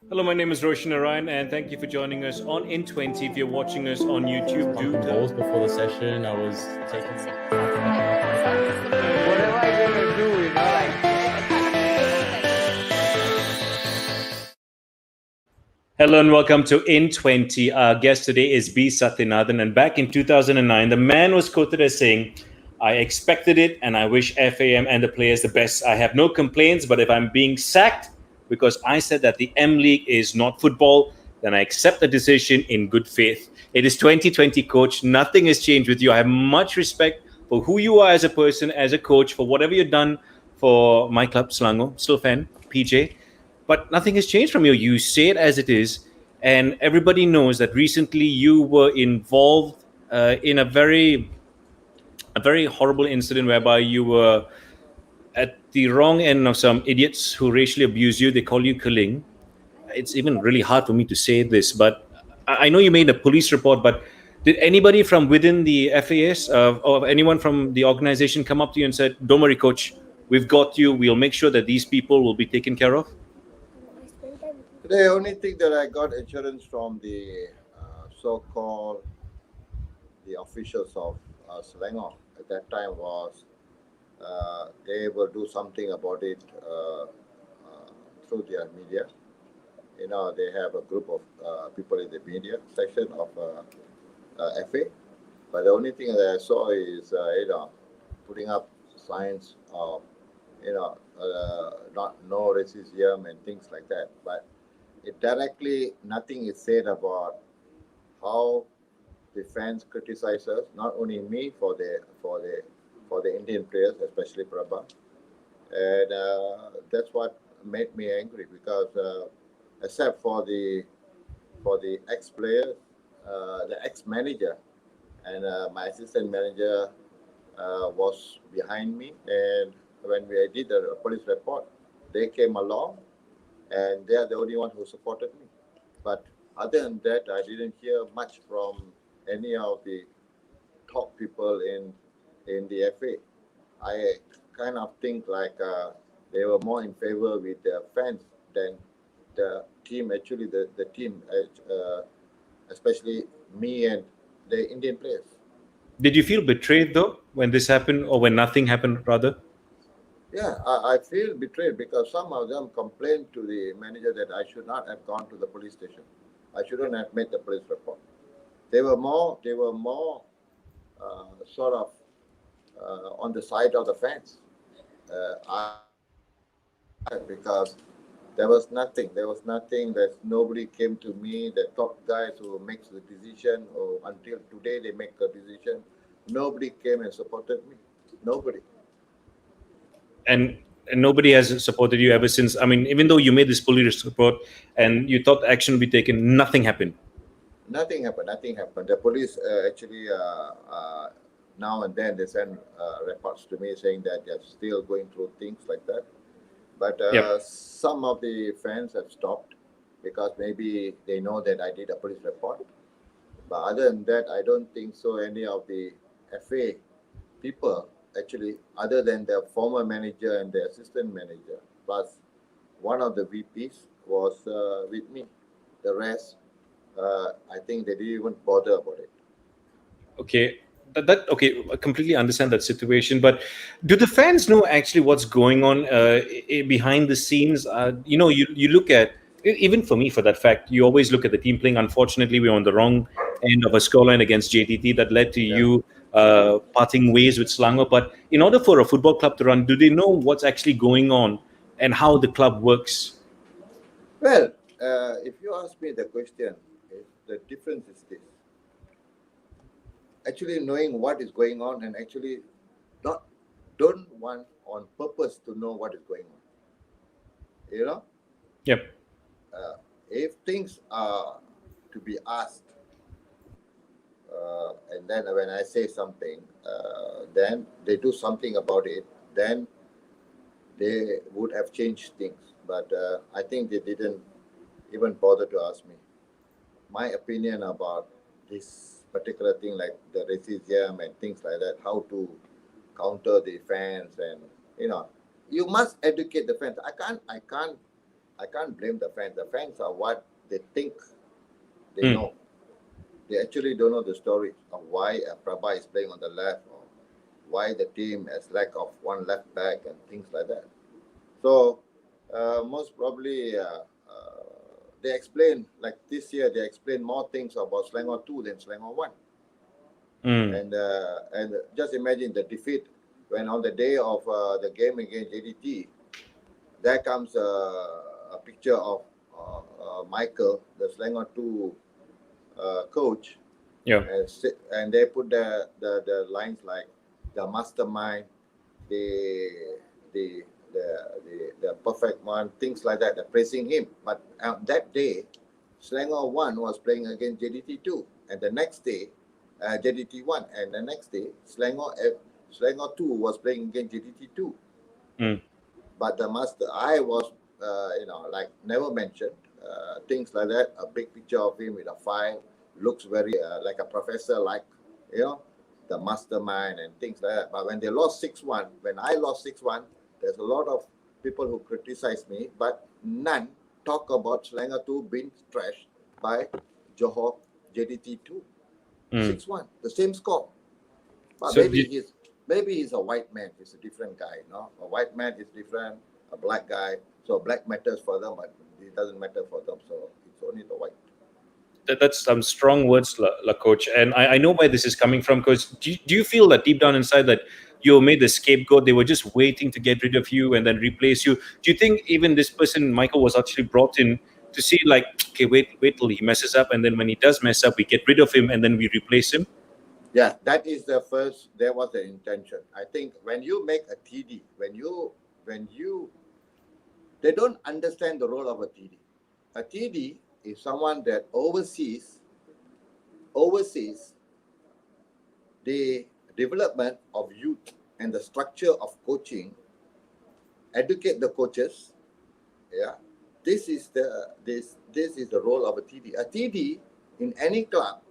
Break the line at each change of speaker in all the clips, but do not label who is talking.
Hello, my name is Roshan Narayan, and thank you for joining us on In20. If you're watching us on YouTube, do
Pumping balls before the session. I was taking.
Whatever I gonna do,
Hello and welcome to In20. Our guest today is B. Sathianathan, and back in 2009, the man was quoted as saying, "I expected it, and I wish FAM and the players the best. I have no complaints, but if I'm being sacked because I said that the M League is not football, then I accept the decision in good faith." It is 2020, coach. Nothing has changed with you. I have much respect for who you are as a person, as a coach, for whatever you've done for my club, Selangor, still fan, PJ. But nothing has changed from you. You say it as it is, and everybody knows that recently you were involved in a very horrible incident whereby you were at the wrong end of some idiots who racially abuse you. They call you Kaling. It's even really hard for me to say this, but I know you made a police report. But did anybody from within the FAS or anyone from the organization come up to you and said, "Don't worry, coach, we've got you. We'll make sure that these people will be taken care of"?
The only thing that I got assurance from the so-called the officials of Selangor at that time was they will do something about it through their media. They have a group of people in the media section of FA. But the only thing that I saw is putting up signs of not no racism and things like that. But it directly nothing is said about how the fans criticize us, not only me for the Indian players, especially Prabha, and that's what made me angry because except for the ex-player, the ex-manager, and my assistant manager was behind me, and when we did the police report, they came along, and they are the only one who supported me. But other than that, I didn't hear much from any of the top people in the FA. I kind of think like they were more in favor with the fans than the team. Actually, the team, especially me and the Indian players.
Did you feel betrayed though when this happened, or when nothing happened, rather?
Yeah, I feel betrayed because some of them complained to the manager that I should not have gone to the police station. I shouldn't have made the police report. They were more sort of on the side of the fans. Because there was nothing. There was nothing. There's nobody came to me. The top guys who makes the decision, or until today they make a decision. Nobody came and supported me. Nobody.
And nobody has supported you ever since. I mean, even though you made this police report and you thought action would be taken, nothing happened.
Nothing happened. Nothing happened. The police actually now and then they send reports to me saying that they're still going through things like that. But
Yep.
some of the fans have stopped because maybe they know that I did a police report. But other than that, I don't think so. Any of the FA people, actually, other than the former manager and the assistant manager, plus one of the VPs was with me. The rest, I think they didn't even bother about it.
Okay. That okay. I completely understand that situation, but do the fans know actually what's going on behind the scenes? You look at even for me, for that fact, you always look at the team playing. Unfortunately, we're on the wrong end of a scoreline against JTT that led to
Yeah.
you parting ways with Selangor. But in order for a football club to run, do they know what's actually going on and how the club works?
Well, if you ask me the question, the difference is this. Actually knowing what is going on and actually not don't want on purpose to know what is going on. You know,
Yep.
if things are to be asked, and then when I say something, then they do something about it, then they would have changed things. But I think they didn't even bother to ask me my opinion about this particular thing, like the racism and things like that, how to counter the fans, and you know, you must educate the fans. I can't I can't blame the fans. The fans are what they think they
Mm.
know. They actually don't know the story of why Prabha is playing on the left, or why the team has lack of one left back and things like that. So most probably they explain, like this year they explain more things about Selangor 2 than Selangor 1.
Mm.
And just imagine the defeat when on the day of the game against JDT, there comes a picture of Michael, the Selangor 2 coach,
Yeah.
and they put the lines like the mastermind, the the the perfect one, things like that. They're praising him. But on that day, Selangor 1 was playing against JDT 2, and the next day, JDT 1, and the next day, Selangor 2 was playing against JDT 2.
Mm.
But the master, I was, like never mentioned, things like that. A big picture of him with a file, looks very like a professor, like, you know, the mastermind and things like that. But when they lost 6-1, when I lost 6-1, there's a lot of people who criticize me, but none talk about Selangor 2 being trashed by Johor JDT 2.
Mm.
6-1, the same score. But
So
maybe he's a white man. He's a different guy. A white man is different. A black guy. So black matters for them, but it doesn't matter for them. So it's only the white.
that's some strong words, Coach. And I know where this is coming from. Because do you feel that deep down inside that you made the scapegoat? They were just waiting to get rid of you and then replace you. Do you think even this person, Michael, was actually brought in to see, like, okay, wait till he messes up, and then when he does mess up, we get rid of him and then we replace him?
Yeah, that is the first. There was the intention. I think when you make a TD, they don't understand the role of a TD. A TD is someone that oversees the development of youth and the structure of coaching, educate the coaches. Yeah, this is the role of a TD. A TD in any club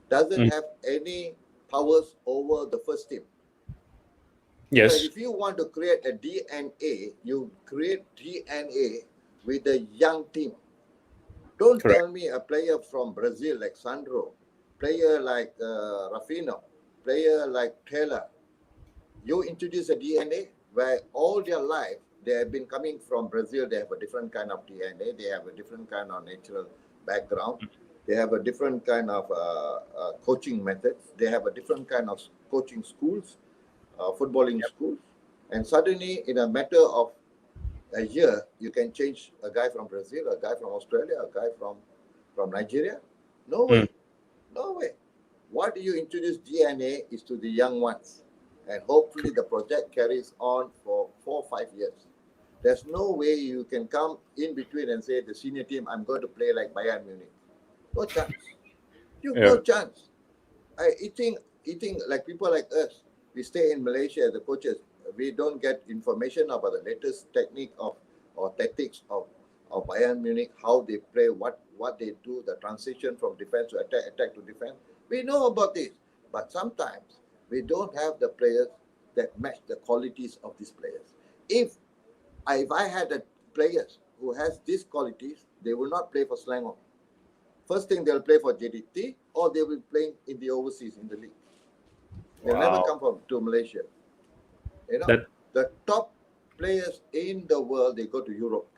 doesn't
Mm.
have any powers over the first team. Because
Yes.
if you want to create a DNA, you create DNA with a young team. Don't
Correct.
tell me a player from Brazil like Sandro, player like Rafino, player like Taylor. You introduce a DNA where all their life they have been coming from Brazil. They have a different kind of DNA. They have a different kind of natural background. They have a different kind of coaching methods. They have a different kind of coaching schools, footballing schools. And suddenly, in a matter of a year, you can change a guy from Brazil, a guy from Australia, a guy from Nigeria. No
Mm.
way. No way. What you introduce DNA is to the young ones. And hopefully the project carries on for 4 or 5 years. There's no way you can come in between and say, the senior team, I'm going to play like Bayern Munich. No chance. You've
Yeah.
no chance. Eating like people like us, we stay in Malaysia as the coaches. We don't get information about the latest technique or tactics of Bayern Munich, how they play, what they do, the transition from defense to attack to defense. We know about this, but sometimes we don't have the players that match the qualities of these players. If I had a players who has these qualities, they will not play for Selangor. First thing they'll play for JDT, or they will play in the overseas in the league. They'll never come to Malaysia.
That
The top players in the world, they go to Europe.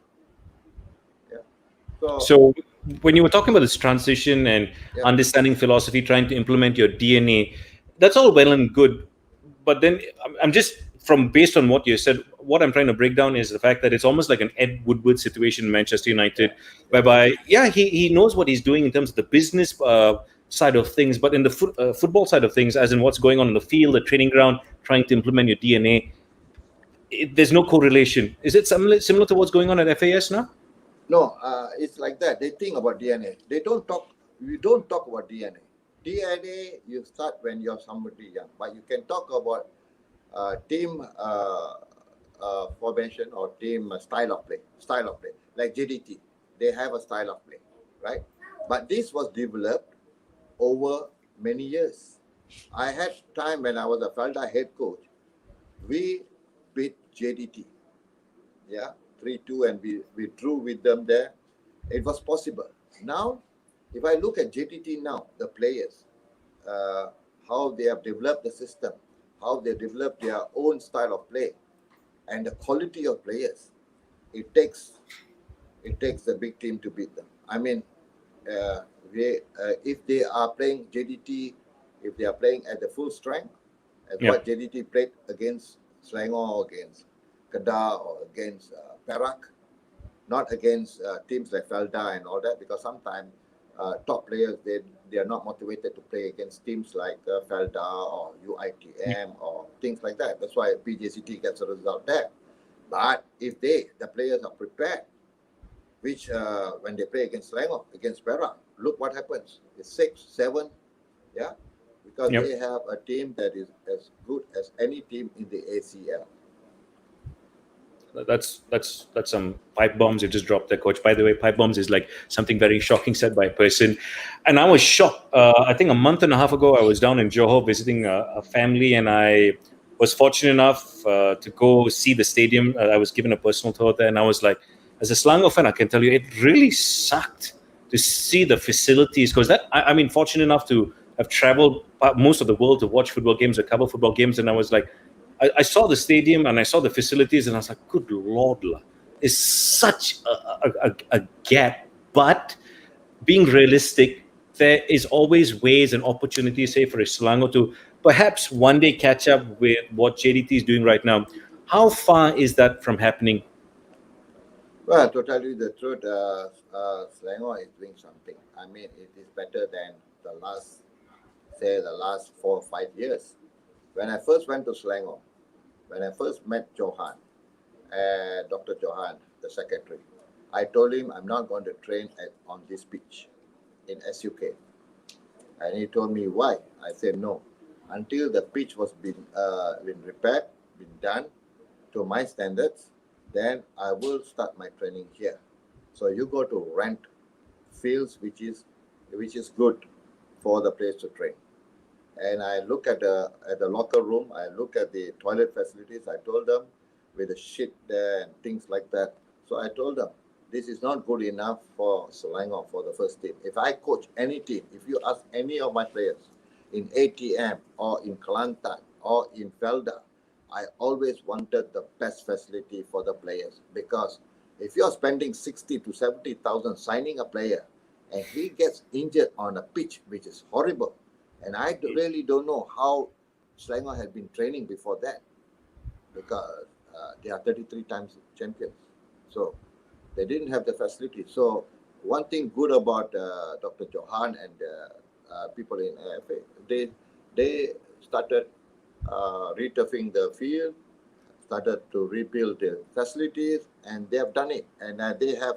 Yeah.
So when you were talking about this transition and
Yeah.
understanding philosophy, trying to implement your DNA, that's all well and good. But then I'm just from based on what you said, what I'm trying to break down is the fact that it's almost like an Ed Woodward situation in Manchester United, whereby he knows what he's doing in terms of the business side of things, but in the football side of things, as in what's going on in the field, the training ground, trying to implement your DNA, there's no correlation. Is it similar to what's going on at FAS now?
No, it's like that. They think about DNA. They don't talk. We don't talk about DNA. DNA you start when you're somebody young, but you can talk about team formation or team style of play. Like JDT, they have a style of play, right? But this was developed over many years. I had time when I was a Felda head coach. We beat JDT. Yeah. 3-2 and we drew with them there. It was possible. Now, if I look at JTT now, the players, how they have developed the system, how they developed their own style of play, and the quality of players, it takes a big team to beat them. I mean, if they are playing JDT, if they are playing at the full strength, as what JDT played against Selangor, against Kedah, or against Perak, not against teams like Felda and all that, because sometimes top players, they are not motivated to play against teams like Felda or UITM or things like that. That's why PJCT gets a result there. But if the players are prepared, which when they play against Selangor, against Perak, look what happens. It's 6-7, because they have a team that is as good as any team in the ACL.
That's some pipe bombs you just dropped there, coach. By the way, pipe bombs is like something very shocking said by a person, and I was shocked. I think a month and a half ago, I was down in Johor visiting a family, and I was fortunate enough to go see the stadium. I was given a personal tour there, and I was like, as a Selangor fan, I can tell you, it really sucked to see the facilities, because I mean, fortunate enough to have traveled most of the world to watch football games or cover football games, and I was like, I saw the stadium and I saw the facilities, and I was like, good Lord, it's such a gap. But being realistic, there is always ways and opportunities, say, for Selangor to perhaps one day catch up with what JDT is doing right now. How far is that from happening?
Well, to tell you the truth, Selangor is doing something. I mean, it is better than the last 4 or 5 years. When I first went to Selangor, when I first met Johan, Dr. Johan, the secretary, I told him I'm not going to train on this pitch in SUK. And he told me why. I said no. Until the pitch was been repaired, been done to my standards, then I will start my training here. So you go to rent fields which is good for the place to train. And I look at the locker room, I look at the toilet facilities. I told them, with the shit there and things like that. So I told them, this is not good enough for Selangor, for the first team. If I coach any team, if you ask any of my players in ATM or in Kelantan or in Felda, I always wanted the best facility for the players, because if you're spending 60 to 70,000 signing a player and he gets injured on a pitch, which is horrible, and I really don't know how Selangor had been training before that, because they are 33 times champions. So they didn't have the facility. So one thing good about Dr. Johan and people in AFA, they started returfing the field, started to rebuild the facilities, and they have done it. And they have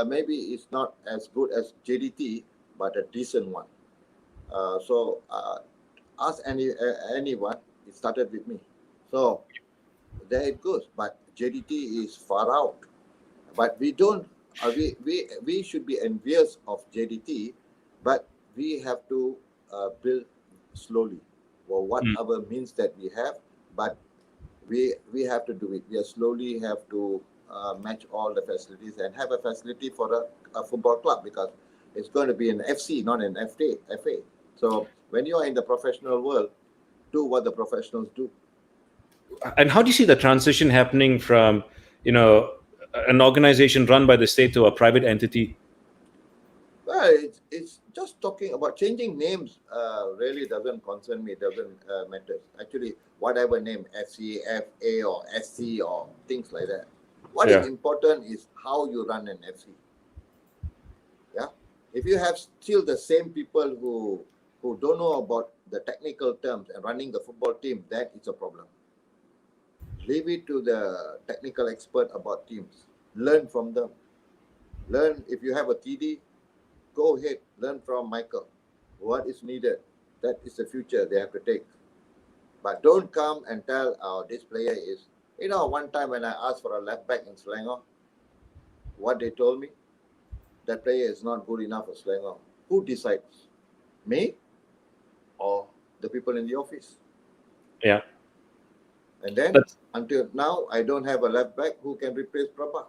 maybe it's not as good as JDT, but a decent one. So ask anyone, it started with me. So there it goes. But JDT is far out. But we don't. We should be envious of JDT, but we have to build slowly, or whatever means that we have. But we have to do it. We slowly have to match all the facilities and have a facility for a football club, because it's going to be an FC, not an FA. So when you are in the professional world, do what the professionals do.
And how do you see the transition happening from, an organization run by the state to a private entity?
Well, it's just talking about changing names. Really doesn't concern me. Doesn't matter. Actually, whatever name, FC, FA, or SC, or things like that. What is important is how you run an FC. Yeah. If you have still the same people who don't know about the technical terms and running the football team, that is a problem. Leave it to the technical expert about teams. Learn from them. Learn. If you have a TD, go ahead. Learn from Michael. What is needed? That is the future they have to take. But don't come and tell, this player is... one time when I asked for a left back in Selangor, what they told me, that player is not good enough for Selangor. Who decides? Me or the people in the office?
Yeah.
And then until now, I don't have a left back who can replace Prabha.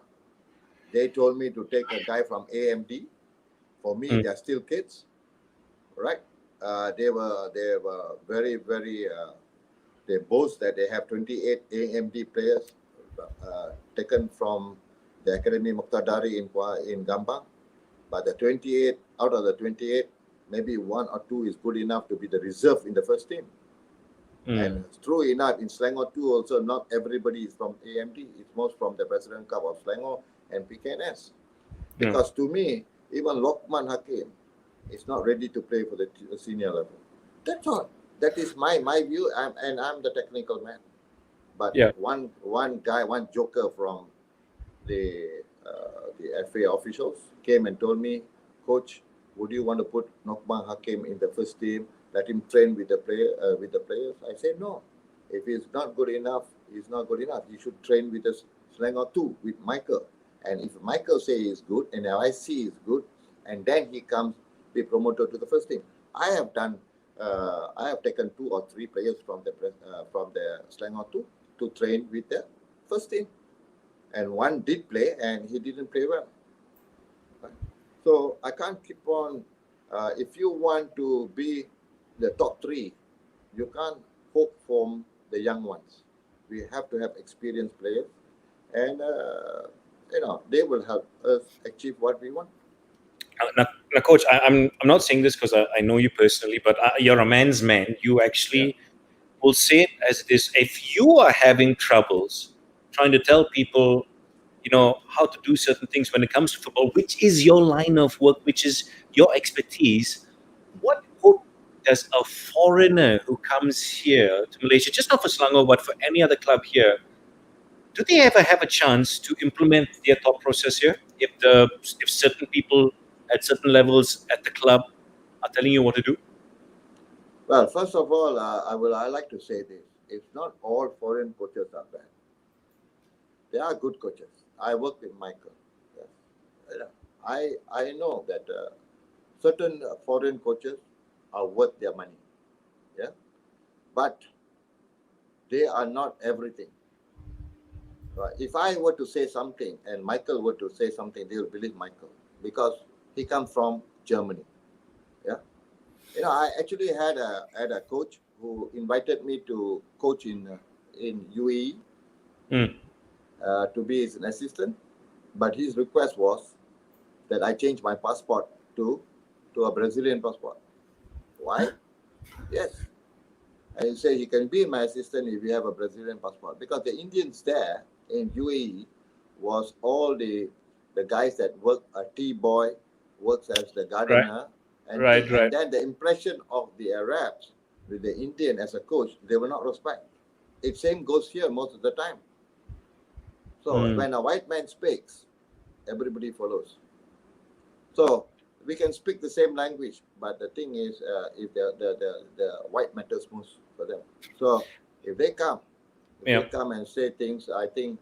They told me to take a guy from AMD. For me, they're still kids, right? They were very, very. They boast that they have 28 AMD players taken from the Academy Muqtadari in Gambang. But the 28 out of the 28, maybe one or two is good enough to be the reserve in the first team. And true enough, in Selangor too, also not everybody is from AMD. It's most from the President Cup of Selangor and PKNS. Because to me, even Lokman Hakim is not ready to play for the senior level. That's all. That is my view, and I'm the technical man. But one guy, one joker from the FA officials came and told me, Coach, would you want to put Lokman Hakim in the first team? Let him train with the players. I said no. If he's not good enough, he's not good enough. He should train with the Selangor too, with Michael. And if Michael say he's good, and I see he's good, and then he comes be promoted to the first team. I have taken 2 or 3 players from the Selangor too to train with the first team, and one did play, and he didn't play well. So I can't keep on. If you want to be the top 3, you can't hope from the young ones. We have to have experienced players, and they will help us achieve what we want.
Now, Coach, I'm not saying this because I know you personally, but you're a man's man. You actually will say it as it is. If you are having troubles trying to tell people, how to do certain things when it comes to football, which is your line of work, which is your expertise, what hope does a foreigner who comes here to Malaysia, just not for Selangor, but for any other club here, do they ever have a chance to implement their thought process here? If certain people at certain levels at the club are telling you what to do?
Well, first of all, I like to say this. It's not all foreign coaches are bad. They are good coaches. I work with Michael. Yes. I know that certain foreign coaches are worth their money. Yeah, but they are not everything. If I were to say something and Michael were to say something, they will believe Michael because he comes from Germany. Yeah, I actually had a coach who invited me to coach in UAE to be his assistant, but his request was that I change my passport to a Brazilian passport. Why? Yes. And he said he can be my assistant if you have a Brazilian passport, because the Indians there in UAE was all the guys that work, a tea boy, works as the gardener, and then the impression of the Arabs with the Indian as a coach, they will not respect. It same goes here most of the time. So when a white man speaks, everybody follows. So we can speak the same language, but the thing is, if the white matters most for them. So if they come and say things, I think.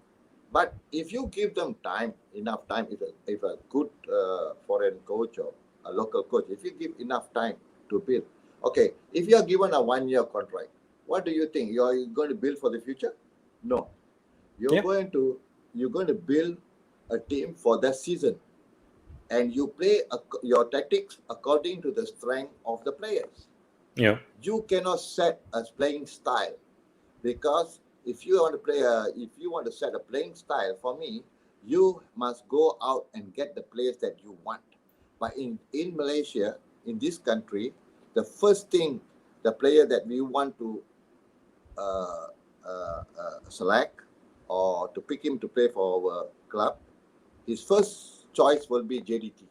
But if you give them enough time, if a good foreign coach or a local coach, if you give enough time to build, okay, if you are given a 1-year contract, what do you think? You are going to build for the future? No, you're going to build a team for that season, and you play your tactics according to the strength of the players.
Yeah,
you cannot set a playing style, because if you want to set a playing style, for me, you must go out and get the players that you want. But in Malaysia, in this country, the first thing, the player that we want to select or to pick him to play for our club, his first choice will be JDT.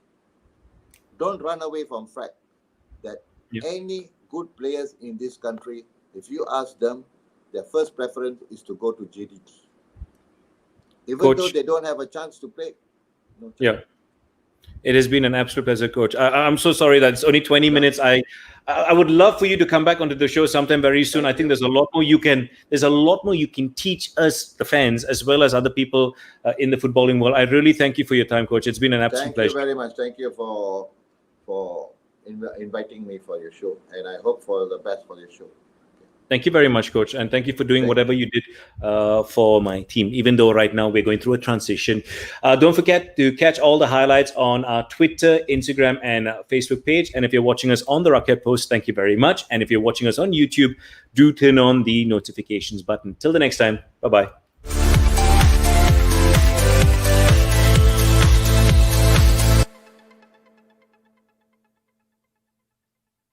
Don't run away from fact that any good players in this country, if you ask them, their first preference is to go to JDT. Even though they don't have a chance to play. No chance.
Yeah. It has been an absolute pleasure, Coach. I'm so sorry that it's only 20 minutes. I would love for you to come back onto the show sometime very soon. I think there's a lot more you can teach us, the fans, as well as other people in the footballing world. I really thank you for your time, Coach. It's been an absolute pleasure.
Thank you very much. Thank you for inviting me for your show, and I hope for the best for your show.
Thank you very much, Coach. And thank you for doing whatever you did for my team, even though right now we're going through a transition. Don't forget to catch all the highlights on our Twitter, Instagram, and Facebook page. And if you're watching us on the Rakyat Post, thank you very much. And if you're watching us on YouTube, do turn on the notifications button. Till the next time, bye-bye.